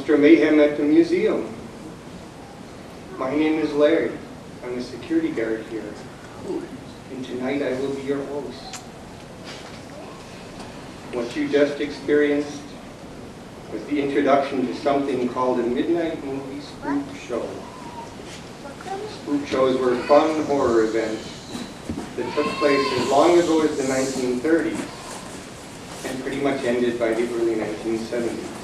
Monster Mayhem at the museum. My name is Larry. I'm a security guard here. And tonight I will be your host. What you just experienced was the introduction to something called a midnight movie spook show. Spook shows were fun horror events that took place as long ago as the 1930s and pretty much ended by the early 1970s.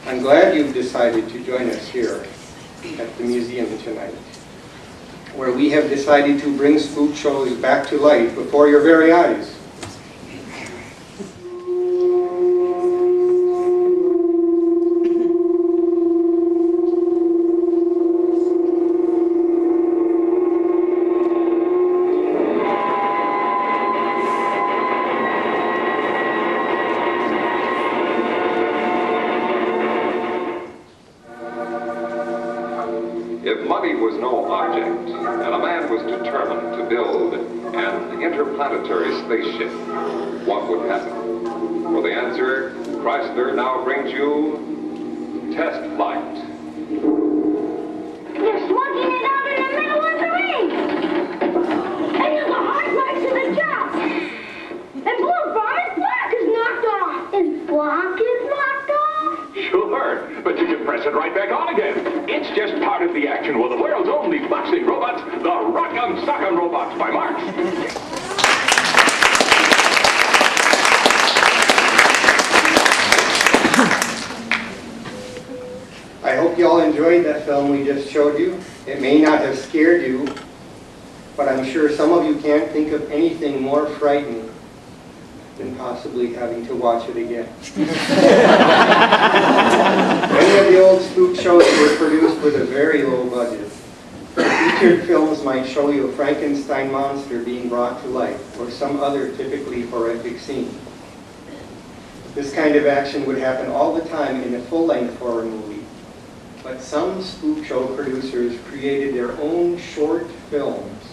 I'm glad you've decided to join us here at the museum tonight, where we have decided to bring spook shows back to life before your very eyes. If money was no object, and a man was determined to build an interplanetary spaceship, what would happen? For the answer, Chrysler now brings you Test Flight. They're slugging it out in the middle of the ring! And there's a hard right to the top! And blue varmint block is knocked off! And block is knocked off? Sure, but you can press it right back on again. It's just part of the action with the world's only boxing robot, the Rock'em Sock'em Robot by Marx. I hope you all enjoyed that film we just showed you. It may not have scared you, but I'm sure some of you can't think of anything more frightening than possibly having to watch it again. Many of the old spook shows were produced with a very low budget. Featured films might show you a Frankenstein monster being brought to life, or some other typically horrific scene. This kind of action would happen all the time in a full-length horror movie. But some spook show producers created their own short films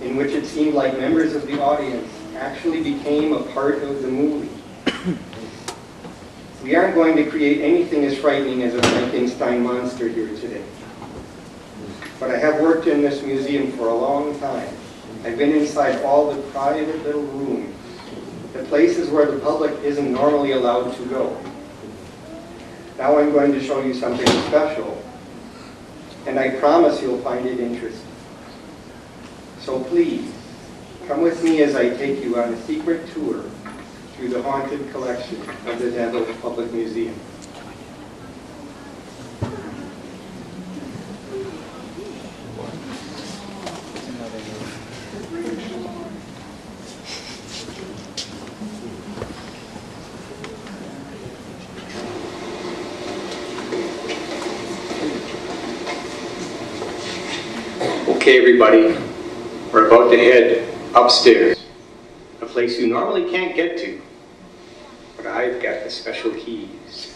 in which it seemed like members of the audience actually became a part of the movie. We aren't going to create anything as frightening as a Frankenstein monster here today. But I have worked in this museum for a long time. I've been inside all the private little rooms, the places where the public isn't normally allowed to go. Now I'm going to show you something special, and I promise you'll find it interesting. So please, come with me as I take you on a secret tour through the haunted collection of the Neville Public Museum. Okay, everybody, we're about to head upstairs, a place you normally can't get to, but I've got the special keys.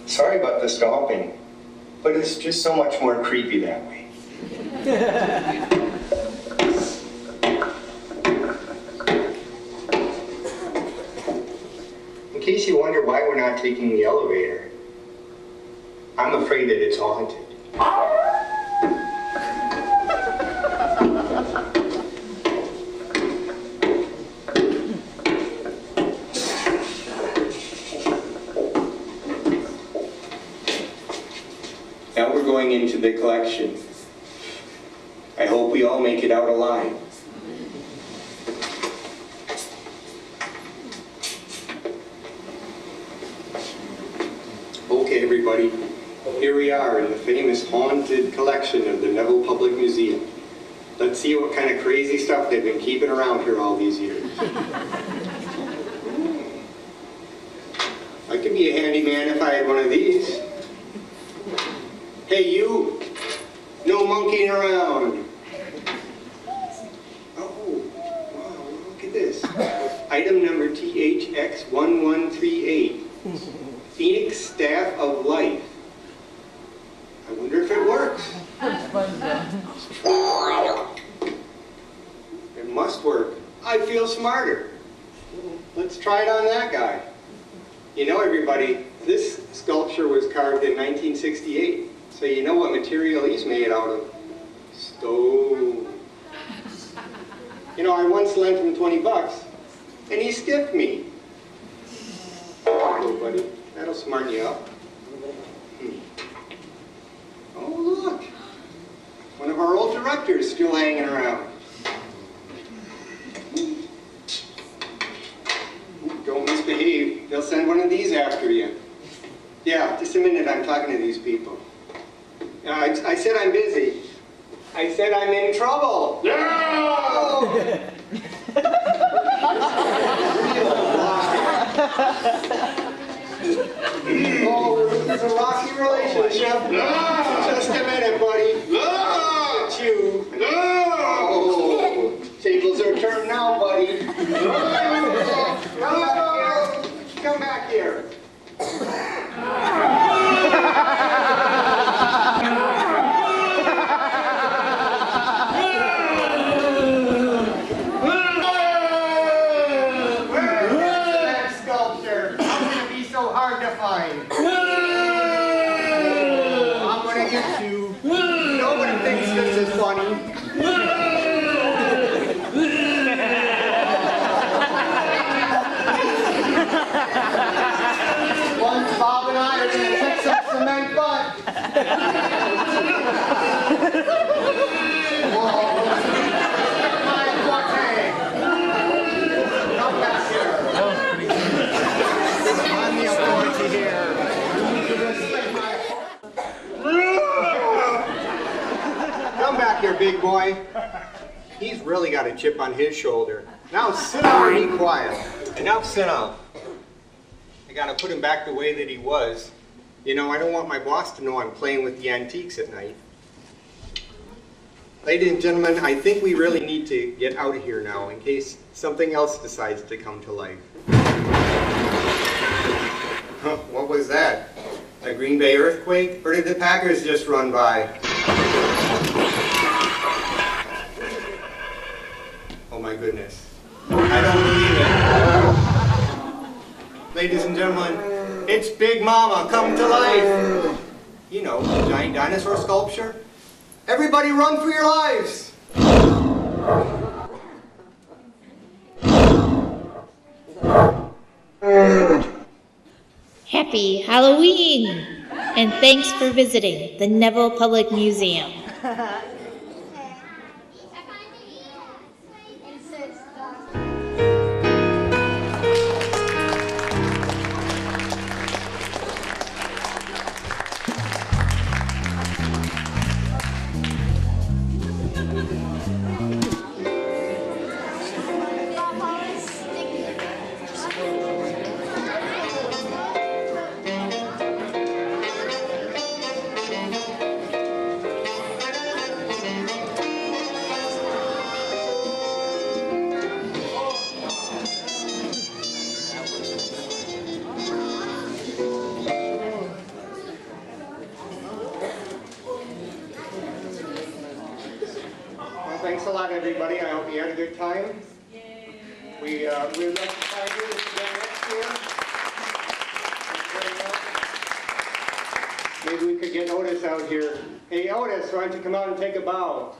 Sorry about the stomping, but it's just so much more creepy that way. In case you wonder why we're not taking the elevator, I'm afraid that it's haunted. Now we're going into the collection. I hope we all make it out alive. Okay, everybody, here we are in the famous haunted collection of the Neville Public Museum. Let's see what kind of crazy stuff they've been keeping around here all these years. I could be a handyman if I had one of these. Hey, you! No monkeying around! Oh, wow, look at this. Item number THX1138. Phoenix Staff of Life. I wonder if it works. I feel smarter. Let's try it on that guy. You know, everybody, this sculpture was carved in 1968. So you know what material he's made out of? Stone. You know, I once lent him 20 bucks, and he skipped me. Go, buddy. That'll smarten you up. Oh, look. One of our old directors still hanging around. Don't misbehave. They'll send one of these after you. Yeah, just a minute. I'm talking to these people. I said I'm busy. I said I'm in trouble. No! Oh, this is a rocky relationship. No! Just a minute, buddy. No! It's you. No! Oh, tables are turned now, buddy. No! Come back here. Nobody thinks this is funny. Once Bob and I are going to kick some cement butt. Whoa. My forte. Come back here. I'm the authority here. Come back here, big boy. He's really got a chip on his shoulder. Now sit down and be quiet. And now sit down. I gotta put him back the way that he was. You know, I don't want my boss to know I'm playing with the antiques at night. Ladies and gentlemen, I think we really need to get out of here now in case something else decides to come to life. Huh, what was that? A Green Bay earthquake? Or did the Packers just run by? Oh my goodness. I don't believe it. Ladies and gentlemen, it's Big Mama come to life. You know, the giant dinosaur sculpture. Everybody run for your lives. Happy Halloween! And thanks for visiting the Neville Public Museum. Thanks a lot, everybody. I hope you had a good time. We'd like to try to do this again next year. Maybe we could get Otis out here. Hey, Otis, why don't you come out and take a bow?